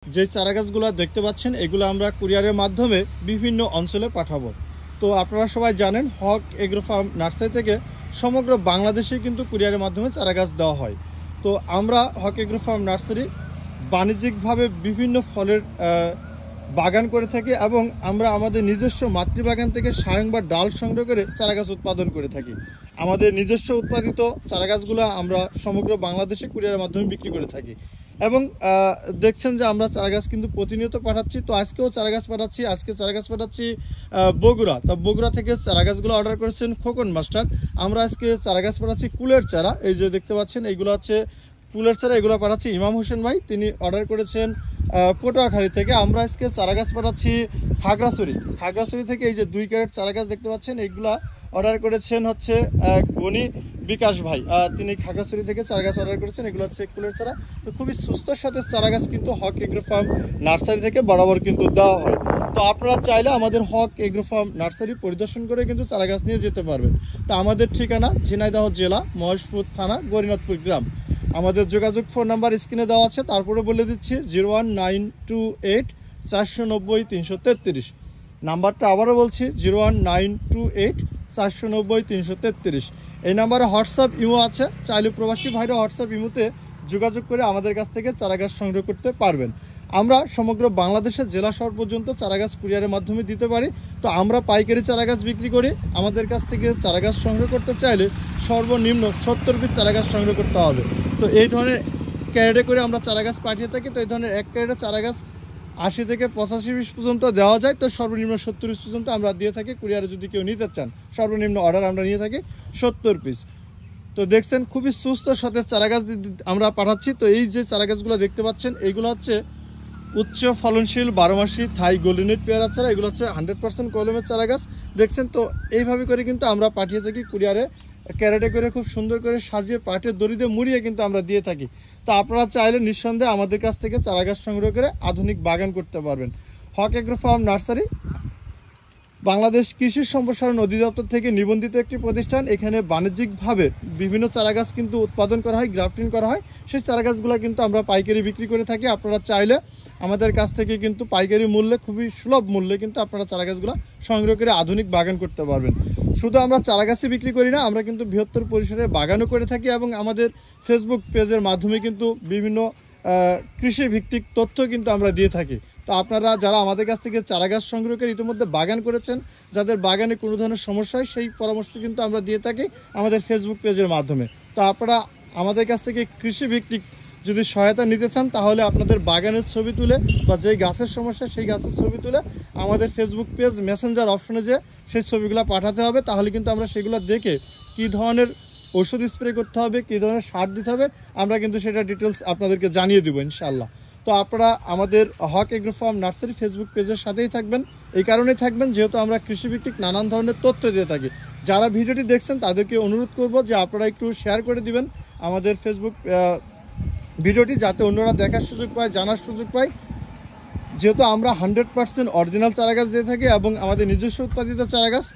যে চারাগাছগুলো দেখতে পাচ্ছেন এগুলো আমরা কুরিয়ারের মাধ্যমে বিভিন্ন অঞ্চলে পাঠাবো। তো আপনারা সবাই জানেন হক এগ্রো ফার্ম নার্সারি থেকে সমগ্র বাংলাদেশে কিন্তু কুরিয়ারের মাধ্যমে চারাগাছ দেওয়া হয়। তো আমরা হক এগ্রো ফার্ম নার্সারি বাণিজ্যিকভাবে বিভিন্ন ফলের বাগান করে থাকি এবং আমরা আমাদের নিজস্ব মাতৃবাগান থেকে সায়ং বা ডাল সংগ্রহ করে চারাগাছ উৎপাদন করে থাকি। আমাদের নিজস্ব উৎপাদিত চারাগাছগুলো আমরা সমগ্র বাংলাদেশে কুরিয়ারের মাধ্যমে বিক্রি করে থাকি এবং দেখছেন যে আমরা চারাগাছ কিন্তু প্রতিনিয়ত পাঠাচ্ছি। তো আজকেও চারাগাছ পাঠাচ্ছি, আজকে চারাগাছ পাঠাচ্ছি বগুড়া। তো বগুড়া থেকে চারাগাছগুলো অর্ডার করেছেন খোকন মাস্টার। আমরা আজকে চারাগাছ পাঠাচ্ছি কুলের চারা, এই যে দেখতে পাচ্ছেন এইগুলো হচ্ছে ফুলের চারা, এগুলো পাঠাচ্ছি ইমাম হোসেন ভাই, তিনি অর্ডার করেছেন পটুয়াখালী থেকে। আমরা আজকে চারাগাছ পাঠাচ্ছি খাগড়াছড়ি থেকে। এই যে 2 ক্যারেট চারাগাছ দেখতে পাচ্ছেন, এইগুলা অর্ডার করেছেন হচ্ছে গনি বিকাশ ভাই, তিনি খাগড়াছড়ি থেকে চারাগাছ অর্ডার করেছেন। এগুলো হচ্ছে ফুলের চারা। তো খুবই সুস্থ সতেজ চারাগাছ কিন্তু হক এগ্রো ফার্ম নার্সারি থেকে বরাবর কিন্তু দেওয়া হয়। তো আপনারা চাইলে আমাদের হক এগ্রো ফার্ম নার্সারি পরিদর্শন করে কিন্তু চারাগাছ নিয়ে যেতে পারবেন। তো আমাদের ঠিকানা ঝিনাইদহ জেলা মহেশপুর থানা গরিনাথপুর গ্রাম। আমাদের যোগাযোগ ফোন নাম্বার স্ক্রিনে দেওয়া আছে, তারপরে বলে দিচ্ছি 01928 490 333। নাম্বারটা আবারও বলছি 01928 490 333। এই নাম্বারে হোয়াটসঅ্যাপ ইমো আছে, চাইলে প্রবাসী ভাইরা হোয়াটসঅ্যাপ ইমোতে যোগাযোগ করে আমাদের কাছ থেকে চারাগাছ সংগ্রহ করতে পারবেন। আমরা সমগ্র বাংলাদেশের জেলা শহর পর্যন্ত চারাগাছ কুরিয়ারের মাধ্যমে দিতে পারি। তো আমরা পাইকারি চারাগাছ বিক্রি করি। আমাদের কাছ থেকে চারাগাছ সংগ্রহ করতে চাইলে সর্বনিম্ন 70 পিস চারাগাছ সংগ্রহ করতে হবে। তো এই ধরনের ক্যারেটে করে আমরা চারাগাছ পাঠিয়ে থাকি। তো এই ধরনের এক ক্যারেটে চারাগাছ 80 থেকে 85 পিস পর্যন্ত দেওয়া যায়। তো সর্বনিম্ন 70 পিস পর্যন্ত আমরা দিয়ে থাকি কুরিয়ারে, যদি কেউ নিতে চান। সর্বনিম্ন অর্ডার আমরা নিয়ে থাকি 70 পিস। তো দেখছেন খুবই সুস্থ সতেজ চারাগাছ আমরা পাঠাচ্ছি। তো এই যে চারাগাছগুলো দেখতে পাচ্ছেন এইগুলো হচ্ছে উচ্চ ফলনশীল 12 মাসি থাই গোল্ডেনেট পেয়ারা চারা। এগুলো হচ্ছে 100% কলমের চারাগাছ দেখছেন। তো এইভাবে করে কিন্তু আমরা পাঠিয়ে থাকি কুরিয়ারে, ক্যারেটে করে খুব সুন্দর করে সাজিয়ে পাটের দড়িতে মুড়িয়ে কিন্তু আমরা দিয়ে থাকি। তো আপনারা চাইলে নিঃসন্দেহে আমাদের কাছ থেকে চারাগাছ সংগ্রহ করে আধুনিক বাগান করতে পারবেন। হক এগ্রো ফার্ম নার্সারি বাংলাদেশ কৃষি সম্প্রসারণ অধিদপ্তর থেকে নিবন্ধিত একটি প্রতিষ্ঠান। এখানে বাণিজ্যিকভাবে বিভিন্ন চারাগাছ কিন্তু উৎপাদন করা হয়, গ্রাফটিং করা হয়। সেই চারাগাছগুলো কিন্তু আমরা পাইকারি বিক্রি করে থাকি। আপনারা চাইলে আমাদের কাছ থেকে কিন্তু পাইকারি মূল্যে, খুবই সুলভ মূল্যে কিন্তু আপনারা চারাগাছগুলো সংগ্রহ করে আধুনিক বাগান করতে পারবেন। শুধু আমরা চারাগাছই বিক্রি করি না, আমরা কিন্তু বৃহত্তর পরিসরে বাগানও করে থাকি এবং আমাদের ফেসবুক পেজের মাধ্যমে কিন্তু বিভিন্ন কৃষি ভিত্তিক তথ্য কিন্তু আমরা দিয়ে থাকি। তো আপনারা যারা আমাদের কাছ থেকে চারাগাছ সংগ্রহ করে ইতিমধ্যে বাগান করেছেন, যাদের বাগানে কোনো ধরনের সমস্যা হয়, সেই পরামর্শ কিন্তু আমরা দিয়ে থাকি আমাদের ফেসবুক পেজের মাধ্যমে। তো আপনারা আমাদের কাছ থেকে কৃষি ভিত্তিক যদি সহায়তা নিতে চান, তাহলে আপনাদের বাগানের ছবি তুলে বা যেই গাছের সমস্যা সেই গাছের ছবি তুলে আমাদের ফেসবুক পেজ মেসেঞ্জার অপশনে যে সেই ছবিগুলো পাঠাতে হবে। তাহলে কিন্তু আমরা সেগুলো দেখে কী ধরনের ওষুধ স্প্রে করতে হবে, কী ধরনের সার দিতে হবে, আমরা কিন্তু সেটা ডিটেলস আপনাদেরকে জানিয়ে দেবো ইনশাআল্লাহ। তো আপনারা আমাদের হক এগ্রো ফার্ম নার্সারি ফেসবুক পেজের সাথেই থাকবেন। এই কারণেই থাকবেন যেহেতু আমরা কৃষিভিত্তিক নানান ধরনের তথ্য দিয়ে থাকি। যারা ভিডিওটি দেখছেন তাদেরকে অনুরোধ করব যে আপনারা একটু শেয়ার করে দিবেন আমাদের ফেসবুক ভিডিওটি, যাতে অন্যরা দেখার সুযোগ পায়, জানার সুযোগ পায়। যেহেতু আমরা 100% অরিজিনাল চারাগাছ দিয়ে থাকি এবং আমাদের নিজস্ব উৎপাদিত চারাগাছ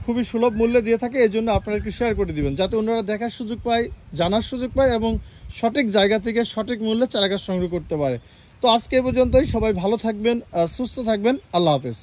খুবই সুলভ মূল্যে দিয়ে থাকে, এই জন্য আপনারা একটু শেয়ার করে দিবেন যাতে অন্যরা দেখার সুযোগ পায়, জানার সুযোগ পায় এবং সঠিক জায়গা থেকে সঠিক মূল্যে চারাগাছ সংগ্রহ করতে পারে। তো আজকে এ পর্যন্তই। সবাই ভালো থাকবেন, সুস্থ থাকবেন। আল্লাহ হাফেজ।